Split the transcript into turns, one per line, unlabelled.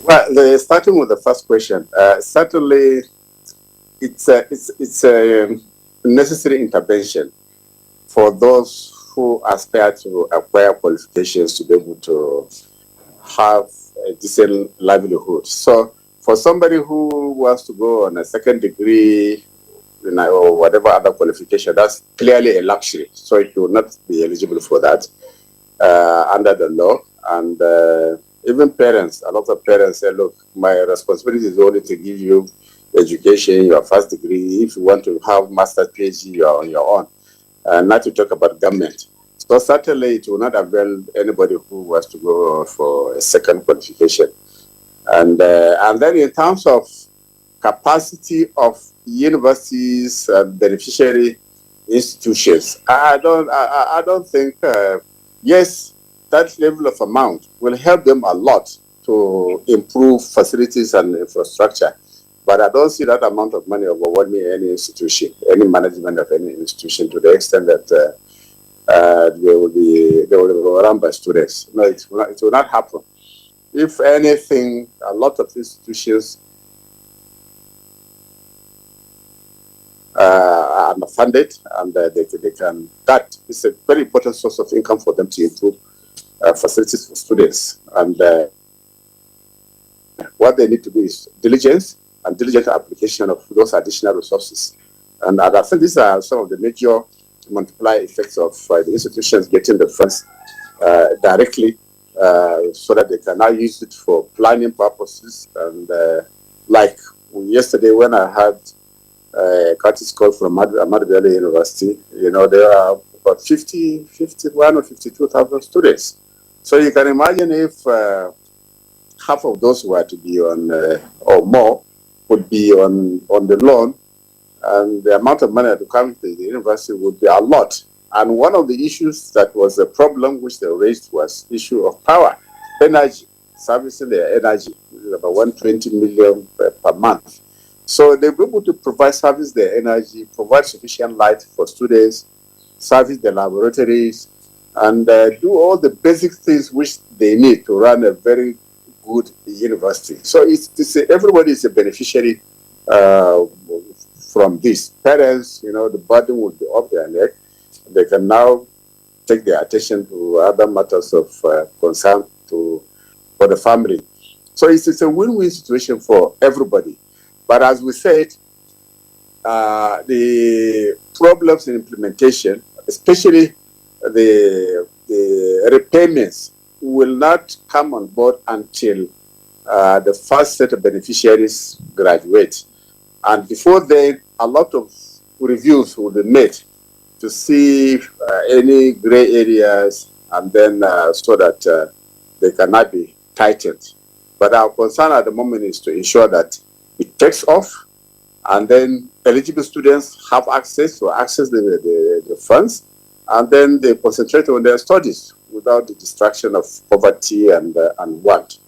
Well, starting with the first question, certainly it's a necessary intervention for those who aspire to acquire qualifications to be able to have a decent livelihood. So, for somebody who wants to go on a second degree, or whatever other qualification, that's clearly a luxury. So, he will not be eligible for that under the law. And even parents, a lot of parents say, look, my responsibility is only to give you education, your first degree. If you want to have master's PhD, you're on your own. Not to talk about government. So certainly it will not avail anybody who wants to go for a second qualification. And then in terms of capacity of universities and beneficiary institutions, I don't think yes, that level of amount will help them a lot to improve facilities and infrastructure. But I don't see that amount of money overwhelming any institution, any management of any institution, to the extent that they will be run by students. No, it will not happen. If anything, a lot of institutions are underfunded, and they can. That is a very important source of income for them to improve facilities for students. And what they need to do is diligence and diligent application of those additional resources. And I think these are some of the major multiplier effects of the institutions getting the funds directly, so that they can now use it for planning purposes. And like yesterday, when I had Curtis call from Ahmadu Bello University, there are about 51 or 52,000 students. So you can imagine if half of those were to be on, or more, would be on the loan, and the amount of money to come to the university would be a lot. And one of the issues that was a problem which they raised was issue of power, energy, servicing their energy, which is about 120 million per month. So they'll be able to provide service their energy, provide sufficient light for students, service the laboratories, and do all the basic things which they need to run a very good university. So everybody is a beneficiary from this. Parents, the burden will be off their neck. They can now take their attention to other matters of concern for the family. So it's a win-win situation for everybody. But as we said, the problems in implementation, especially the repayments, will not come on board until the first set of beneficiaries graduate. And before then, a lot of reviews will be made to see any gray areas, and then so that they cannot be tightened. But our concern at the moment is to ensure that it takes off, and then eligible students have access the funds, and then they concentrate on their studies without the distraction of poverty and want.